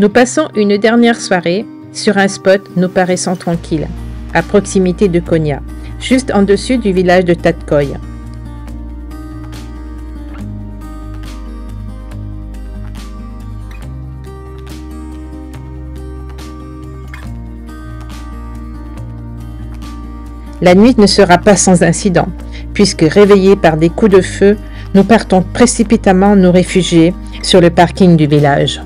Nous passons une dernière soirée sur un spot nous paraissant tranquille, à proximité de Konya, juste en dessus du village de Tatkoy. La nuit ne sera pas sans incident, puisque réveillés par des coups de feu, nous partons précipitamment nous réfugier sur le parking du village.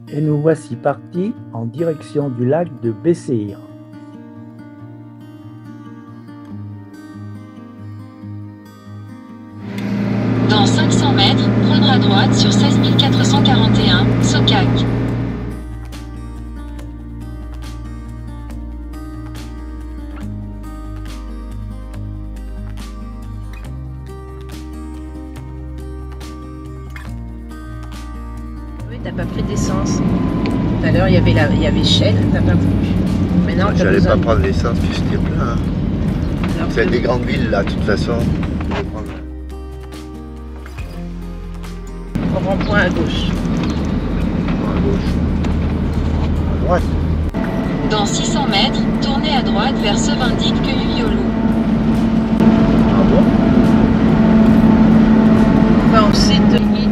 Et nous voici partis en direction du lac de Besséir. Dans 500 mètres, prendre à droite sur 16 441, Sokak. Oui, t'as pas pris d'essence. Tout à l'heure, il y avait Shell, t'as pas voulu. Maintenant, j'allais pas prendre l'essence puis c'était plein. Hein. C'est des grandes villes là, de toute façon. Au rond-point à gauche. À gauche. À droite. Dans 600 mètres, tournez à droite vers Sevindik Köyülyolu. Ah bon? On va au site de Hit.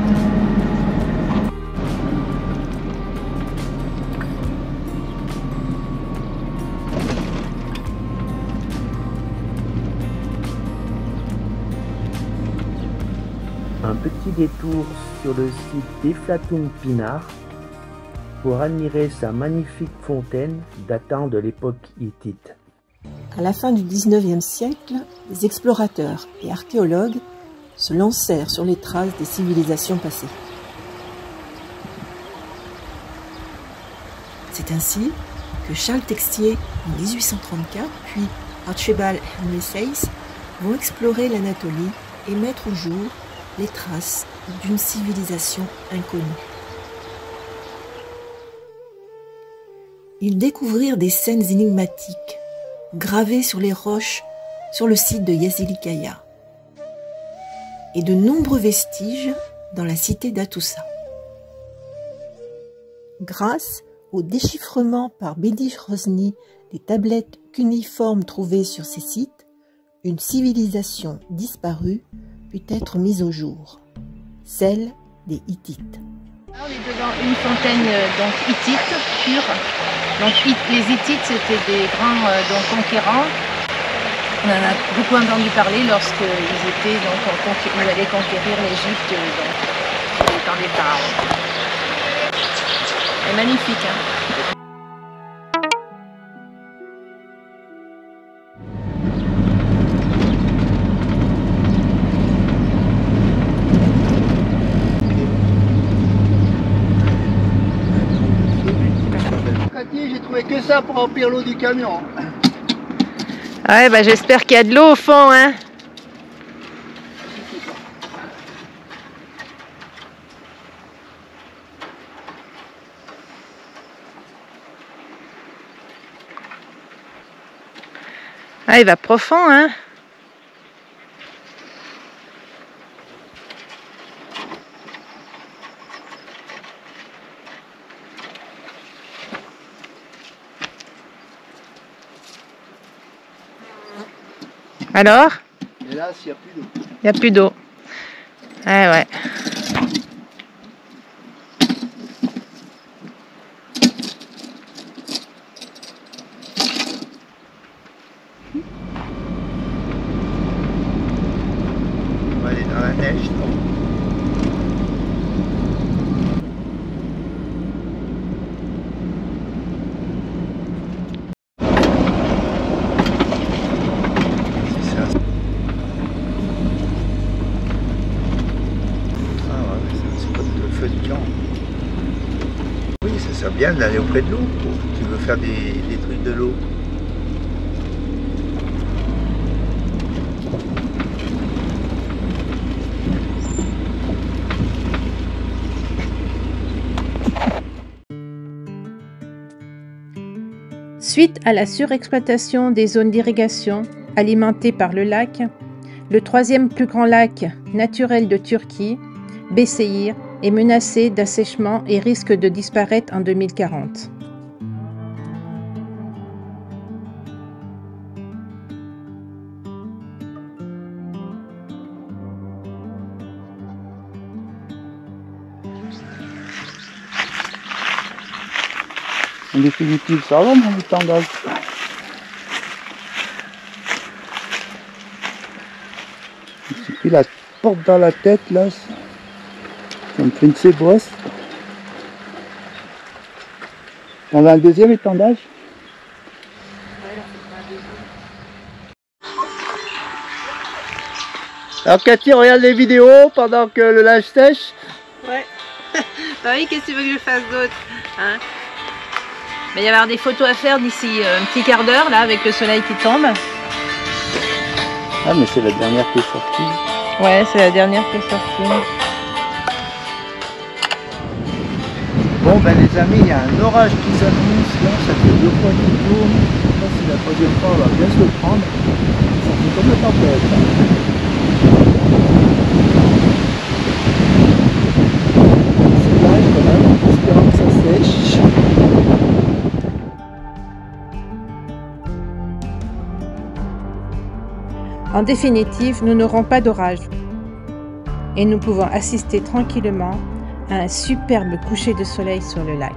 Un petit détour sur le site d'Eflatun Pinar pour admirer sa magnifique fontaine datant de l'époque hittite. À la fin du XIXe siècle, les explorateurs et archéologues se lancèrent sur les traces des civilisations passées. C'est ainsi que Charles Texier en 1834 puis Archibald Henry Sayce vont explorer l'Anatolie et mettre au jour les traces d'une civilisation inconnue. Ils découvrirent des scènes énigmatiques gravées sur les roches sur le site de Yazılikaya et de nombreux vestiges dans la cité d'Atoussa. Grâce au déchiffrement par Bédiche Rosny des tablettes cuneiformes trouvées sur ces sites, une civilisation disparue put être mise au jour, celle des Hittites. On est devant une fontaine donc hittite pure. Donc les Hittites c'était des grands conquérants. On en a beaucoup entendu parler lorsqu'ils étaient ils allaient conquérir l'Égypte dans les temps des pharaons. C'est magnifique, hein. J'ai trouvé que ça pour remplir l'eau du camion. Ouais, bah j'espère qu'il y a de l'eau au fond, hein. Ah, il va profond, hein. Alors? Et là, s'il n'y a plus d'eau. Il n'y a plus d'eau. Ah ouais. On va aller dans la neige, non? Oui, ça sert bien d'aller auprès de l'eau. Tu veux faire des trucs de l'eau. Suite à la surexploitation des zones d'irrigation alimentées par le lac, le troisième plus grand lac naturel de Turquie, Beyşehir, est menacé d'assèchement et risque de disparaître en 2040. En définitive, ça va mon étendage. Je me suis pris la porte dans la tête là. Ça me fait une sébosse. On a un deuxième étendage. Alors Cathy regarde les vidéos pendant que le linge sèche. Ouais. Bah oui, qu'est-ce que tu veux que je fasse d'autre, hein? Il va y avoir des photos à faire d'ici un petit quart d'heure là avec le soleil qui tombe. Ah mais c'est la dernière qui est sortie. Ouais, c'est la dernière qui est sortie. Bon ben les amis, il y a un orage qui s'annonce, là ça fait 2 fois qu'il tourne. Ça c'est la troisième fois, on va bien se le prendre. Ça fait comme la tempête. C'est live quand même, en espérant que ça sèche. En définitive, nous n'aurons pas d'orage et nous pouvons assister tranquillement à un superbe coucher de soleil sur le lac.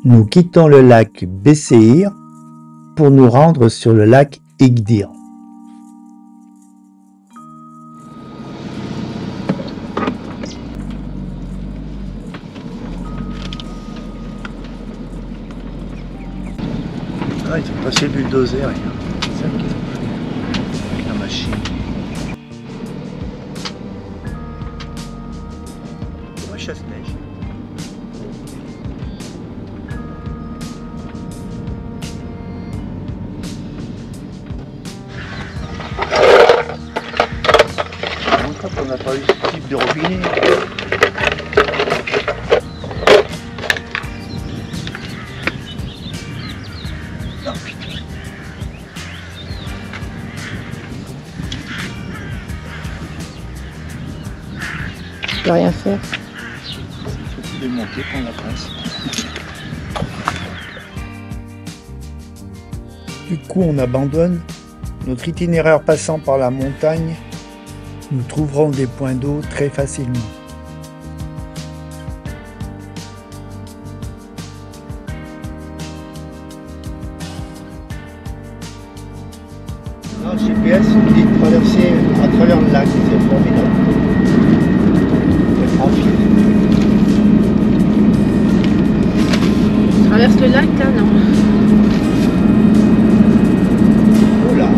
Nous quittons le lac Beyşehir pour nous rendre sur le lac Igdir. Ah, ils ont passé le bulldozer, c'est ça qu'ils ont fait avec la machine. Pour un chasse-neige. On n'a pas eu ce type de robinet. Oh, putain. Je peux rien faire. Il faut démonter pour la place. Du coup, on abandonne. Notre itinéraire passant par la montagne, nous trouverons des points d'eau très facilement. Le GPS nous dit de traverser à travers le lac, c'est formidable. C'est tranquille. Tu traverses le lac là, non? Oula.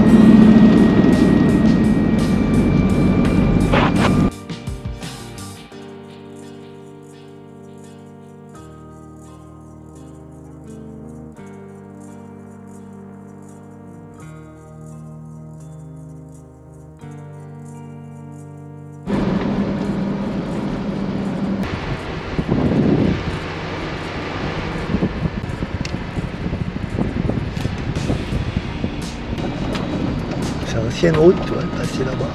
C'est l'ancienne route, tu vois, passer là-bas.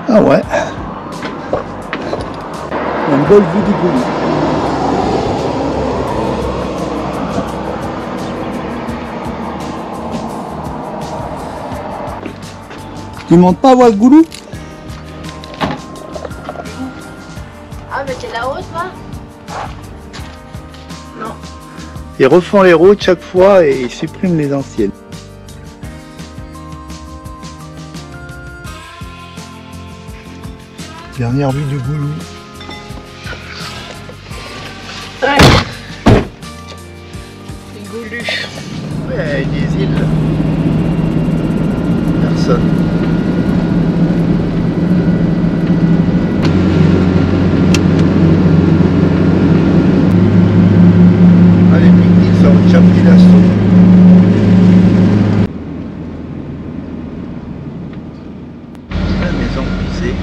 Ah ouais. Une belle vue du Goulou. Tu montes pas voir le Goulou? Ah mais t'es là-haut toi? Non. Ils refont les routes chaque fois et ils suppriment les anciennes. Dernière vue du Goulou. Ouais. il y a des îles. Personne. Ah, les pique-niques sont déjà pris d'assaut. La maison brisée.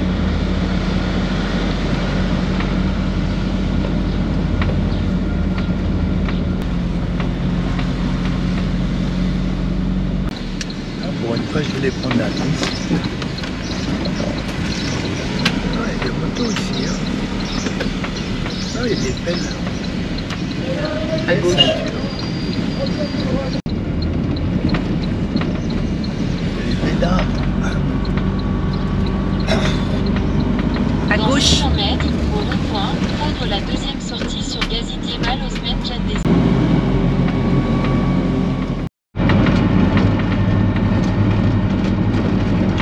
Pour une fois, je voulais prendre la piste. Ah, il y a des motos ici. Hein. Ah, il y a des pelles. À gauche. Les pédards. À Dans gauche. 600 mètres, au rond-point, prendre la deuxième sortie sur Gazidier Mal Osman Jaddes.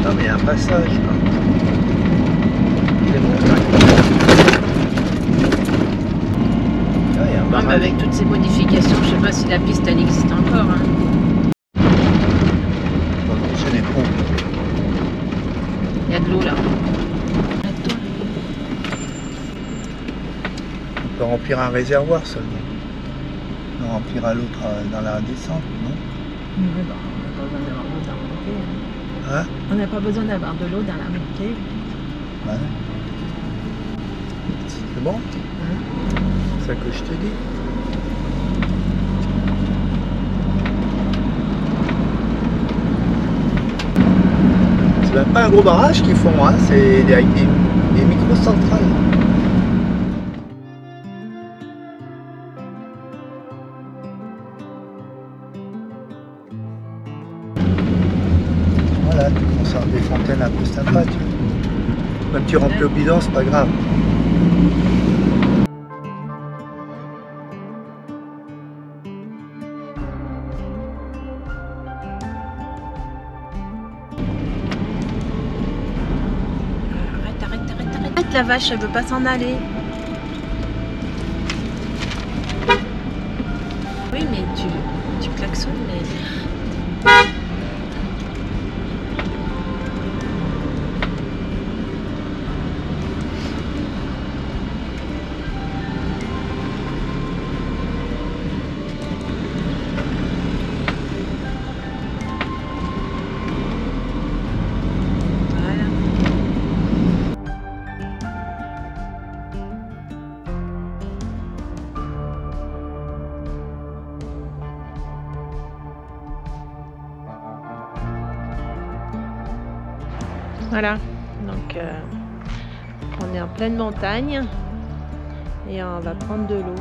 Non, mais il y a un passage. Hein. Les montagnes. Ah, il y a un Ouais, mais barrage. avec toutes ces modifications, je sais pas si la piste elle existe encore. Hein. C'est des ponts. Il y a de l'eau là. On peut remplir un réservoir seulement. On remplira l'autre dans la descente, non? Hein? On n'a pas besoin d'avoir de l'eau dans la montée. Ouais. C'est bon? C'est ça que je te dis. C'est même pas un gros barrage qu'ils font, hein? C'est avec des micro-centrales. Voilà, tu conserves des fontaines un peu sympas, tu vois. Même tu remplis au bidon, c'est pas grave. Arrête, la vache, elle veut pas s'en aller. Oui, mais tu klaxonnes, mais... Voilà, donc on est en pleine montagne et on va prendre de l'eau.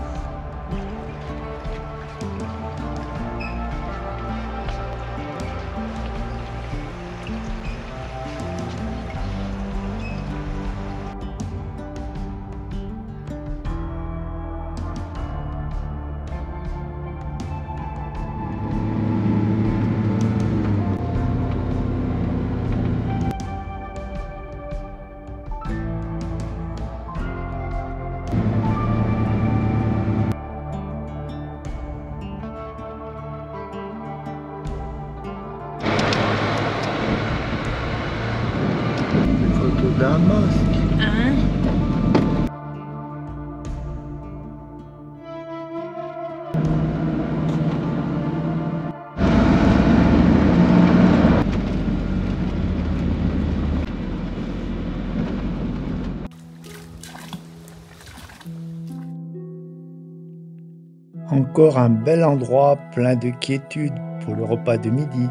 Photo d'un mosque. Hein? Encore un bel endroit plein de quiétude pour le repas de midi.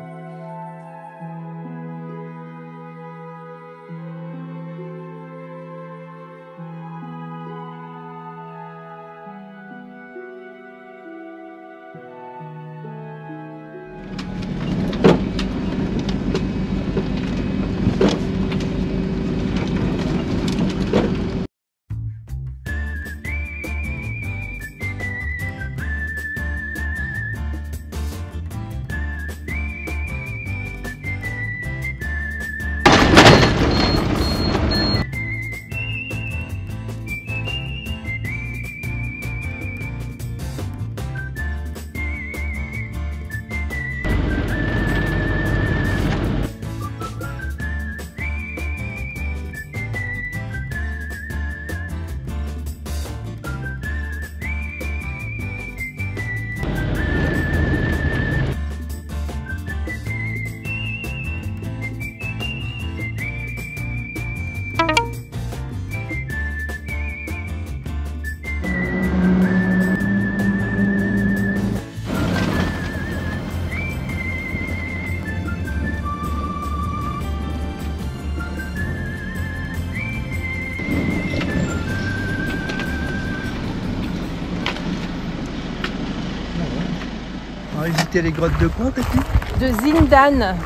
visiter les grottes de quoi, Cathy? De Zindan.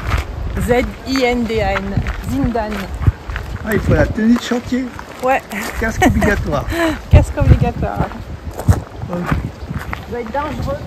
Z-I-N-D-A-N. Zindan. Ah, il faut la tenue de chantier. Ouais, Casque obligatoire. casque obligatoire. Ouais. Ça doit être dangereux.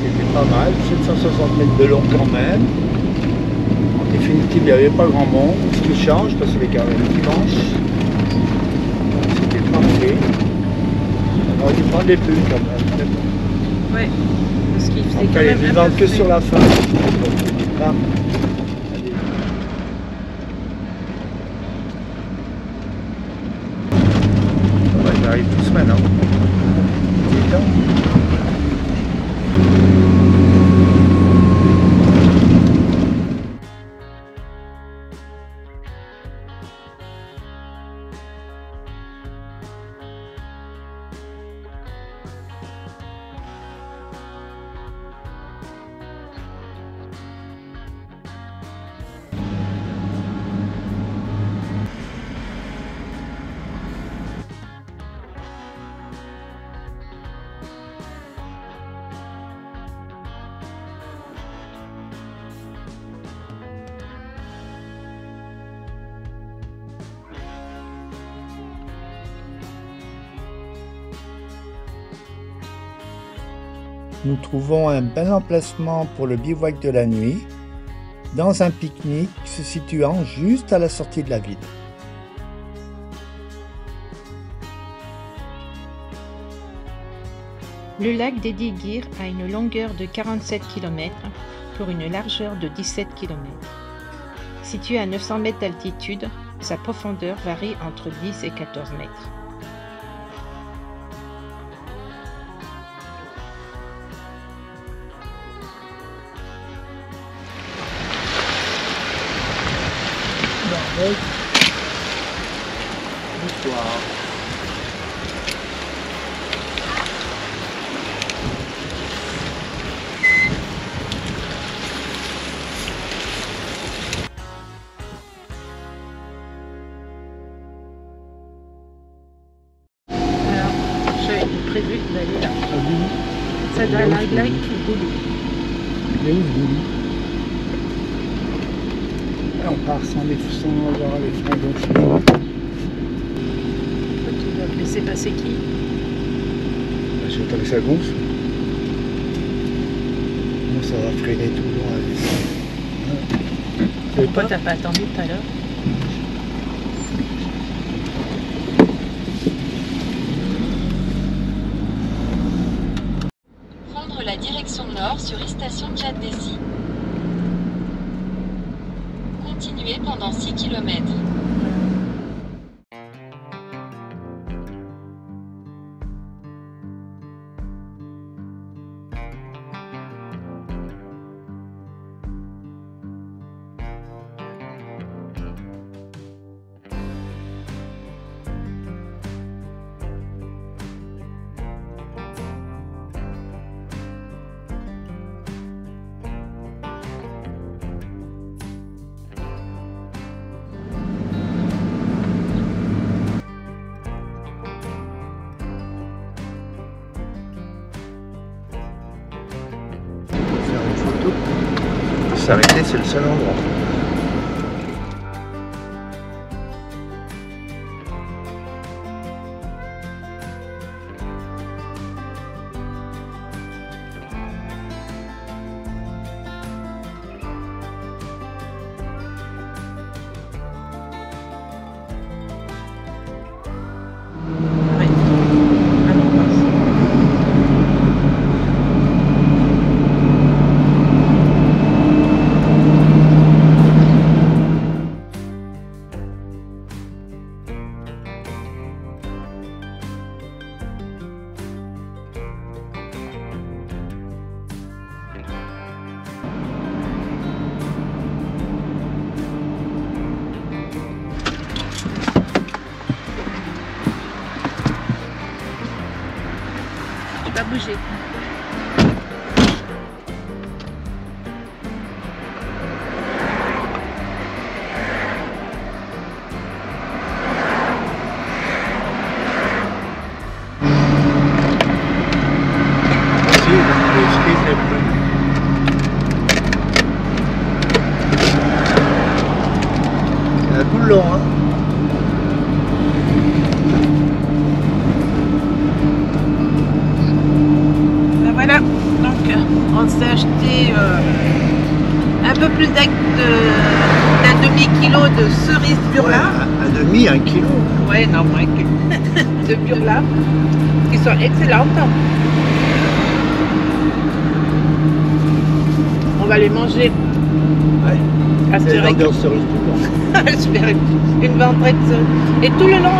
C'était pas mal, 760 mètres de long quand même. En définitive, il n'y avait pas grand monde, ce qui change parce que les gars le dimanche, c'était parfait. On aurait dû prendre des pulls quand même. Ouais, parce qu'il faisait Après, quand elle est même un vivante peu que frais. sur la fin. Bam. Allez. Ouais, j'arrive tous maintenant. Dis donc. Nous trouvons un bel emplacement pour le bivouac de la nuit, dans un pique-nique se situant juste à la sortie de la ville. Le lac d'Edigir a une longueur de 47 km pour une largeur de 17 km. Situé à 900 mètres d'altitude, sa profondeur varie entre 10 et 14 mètres. Bonsoir. Alors, j'avais prévu d'aller là. Ça doit Il est où, aller ce là, Gouli Gouli. Il est où ce Gouli? On part sans avoir les freins gonflés. Tu vas te laisser passer qui? Je vais que ça gonfle. Moi, ça va freiner tout le long. Pourquoi t'as pas attendu tout à l'heure? Prendre la direction nord sur station Djadessi. Continuez pendant 6 km. s'arrêter, c'est le seul endroit. Pas bouger. Il y a tout le long, hein. Voilà, donc on s'est acheté un peu plus d'un demi-kilo de cerises burla. Ouais, un demi, 1 kilo. Ouais, non, moins de burla, qui sont excellentes. On va les manger. Ouais. C'est C'est vrai une vendeur cerise tout le long. une vendredi de cerises. Et tout le long,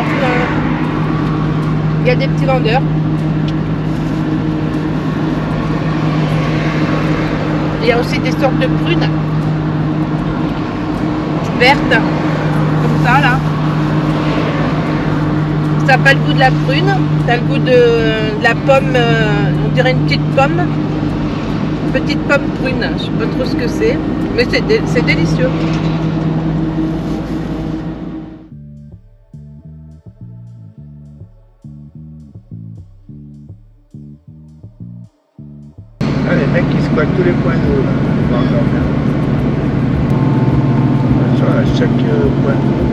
il y a des petits vendeurs. Il y a aussi des sortes de prunes vertes, comme ça là. Ça n'a pas le goût de la prune, ça a le goût de la pomme, on dirait une petite pomme prune, je ne sais pas trop ce que c'est, mais c'est délicieux. Ah, les mecs qui squattent tous les coins d'eau, là. On va endormir. À chaque point d'eau.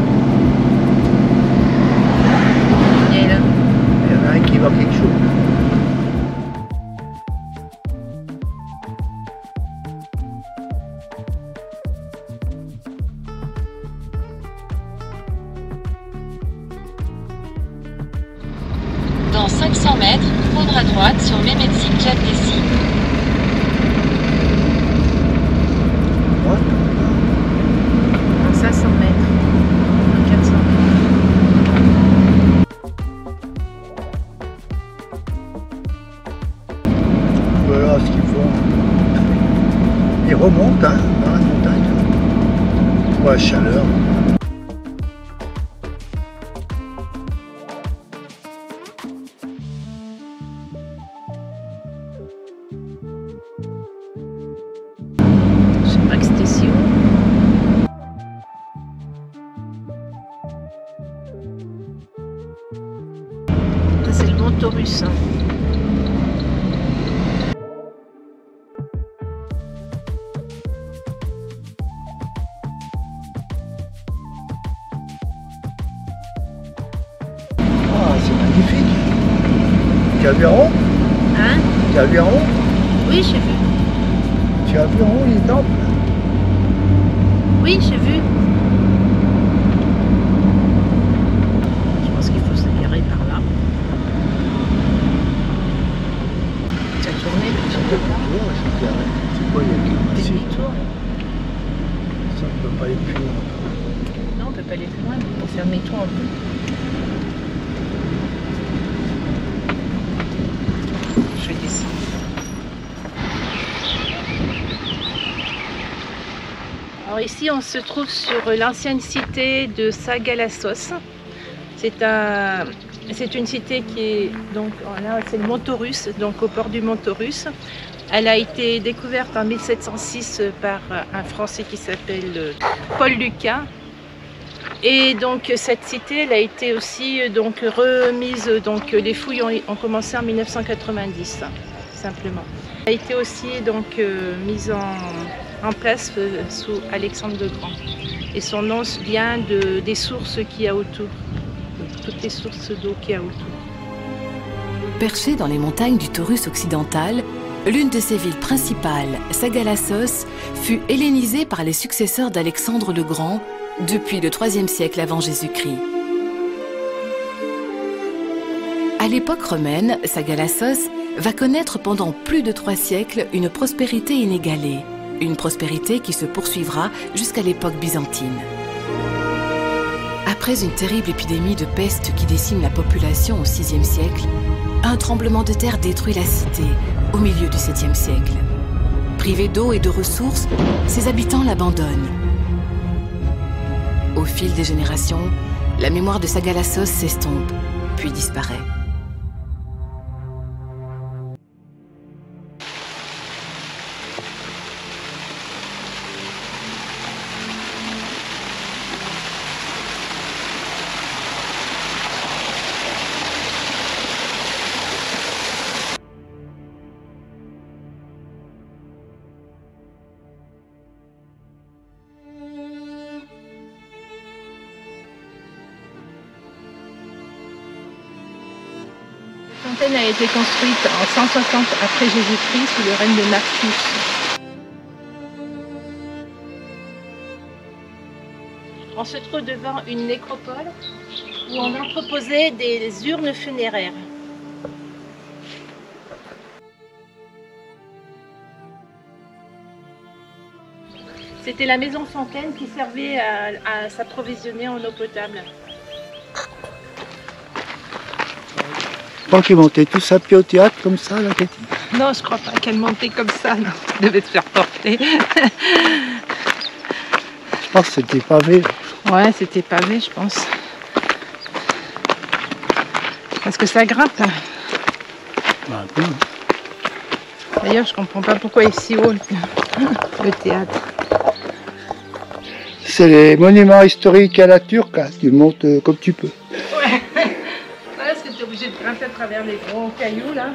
Il y en a un qui voit quelque chose. Dans 500 mètres, prendre à droite sur Mehmetçik Caddesi. Dans 500 mètres. Dans 400 Voilà ce qu'ils font. Ils remontent hein, dans la montagne. Pour la chaleur. Je sais pas que c'était si haut. Ça c'est le mont Taurus. Ah, c'est magnifique. Tu as vu en haut? Hein? Tu as vu en haut? Oui, j'ai vu. Tu as vu en haut les temples? Oui, j'ai vu. Je pense qu'il faut se garer par là. Tu as tourné C'est quoi, il y a des ici? demi-tours. Ça ne peut pas aller plus loin. Non, on peut pas aller plus loin, mais pour faire demi-tour un peu. Je vais descendre. Alors ici, on se trouve sur l'ancienne cité de Sagalassos. C'est une cité qui est donc là, c'est le mont Taurus, donc au port du mont Taurus. Elle a été découverte en 1706 par un Français qui s'appelle Paul Lucas. Et donc cette cité, elle a été aussi donc remise. Donc les fouilles ont commencé en 1990, simplement. Elle a été aussi donc mise en place sous Alexandre le Grand. Et son nom vient des sources qu'il y a autour, toutes les sources d'eau qu'il y a autour. Perchée dans les montagnes du Taurus occidental, l'une de ses villes principales, Sagalassos, fut hellénisée par les successeurs d'Alexandre le Grand depuis le IIIe siècle avant Jésus-Christ. À l'époque romaine, Sagalassos va connaître pendant plus de 3 siècles une prospérité inégalée, une prospérité qui se poursuivra jusqu'à l'époque byzantine. Après une terrible épidémie de peste qui décime la population au VIe siècle, un tremblement de terre détruit la cité au milieu du VIIe siècle. Privés d'eau et de ressources, ses habitants l'abandonnent. Au fil des générations, la mémoire de Sagalassos s'estompe, puis disparaît. La fontaine a été construite en 160 après Jésus-Christ sous le règne de Marcus. On se trouve devant une nécropole où on entreposait des urnes funéraires. C'était la maison Fontaine qui servait à s'approvisionner en eau potable. Je crois qu'ils montaient tout ça puis au théâtre comme ça, là, Cathy. Non, je crois pas qu'elle montait comme ça, non. Elle devait se faire porter. Je pense que c'était pavé. Ouais, c'était pavé, je pense. Parce que ça grimpe. Un peu. D'ailleurs, je comprends pas pourquoi il est si haut, le théâtre. C'est les monuments historiques à la turque, hein. Tu montes comme tu peux. Ouais. Parce que tu es obligé de grimper à travers les gros cailloux, là.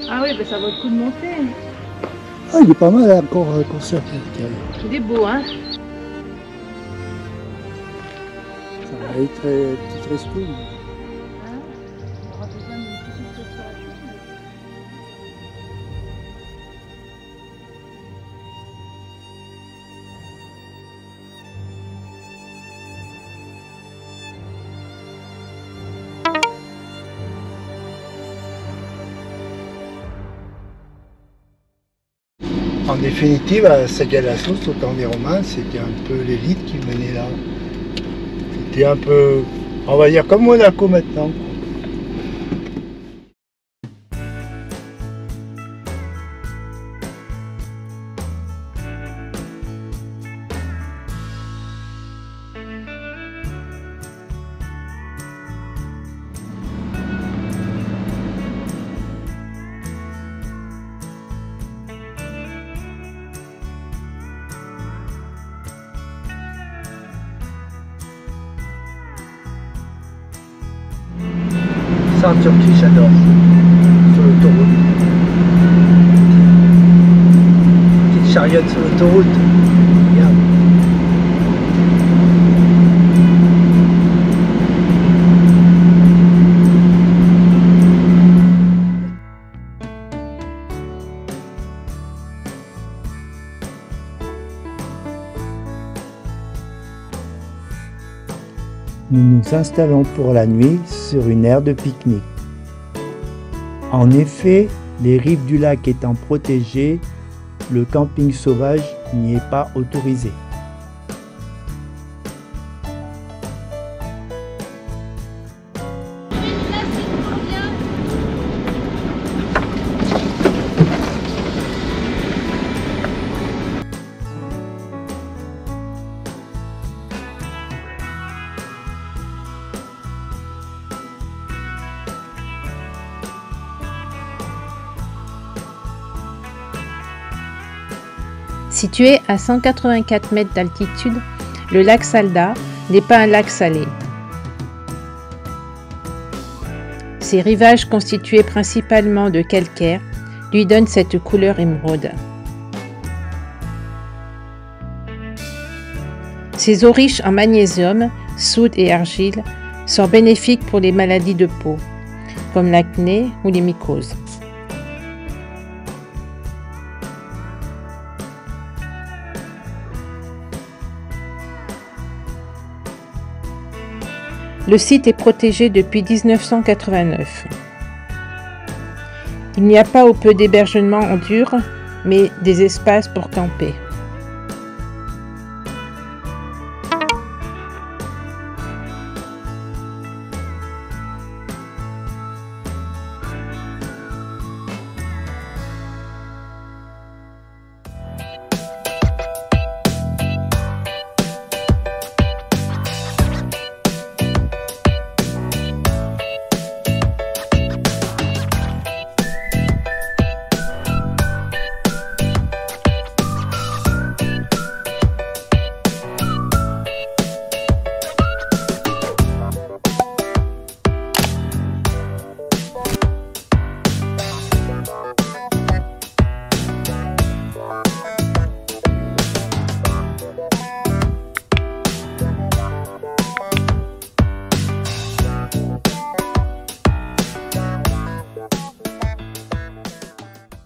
Ah oui, ben ça vaut le coup de monter. Ah, il est pas mal encore conservé. Il est beau, hein. Ça va être petit resto. On aura besoin d'une petite restauration. En définitive, à Sagalassos, au temps des Romains, c'était un peu l'élite qui venait là. C'était un peu, on va dire, comme Monaco maintenant. Ça en Turquie, j'adore. Sur l'autoroute. Petite chariote sur l'autoroute. Regarde. Nous nous installons pour la nuit sur une aire de pique-nique. En effet, les rives du lac étant protégées, le camping sauvage n'y est pas autorisé. Situé à 184 mètres d'altitude, le lac Salda n'est pas un lac salé. Ses rivages constitués principalement de calcaire lui donnent cette couleur émeraude. Ces eaux riches en magnésium, soude et argile sont bénéfiques pour les maladies de peau, comme l'acné ou les mycoses. Le site est protégé depuis 1989. Il n'y a pas ou peu d'hébergements en dur, mais des espaces pour camper.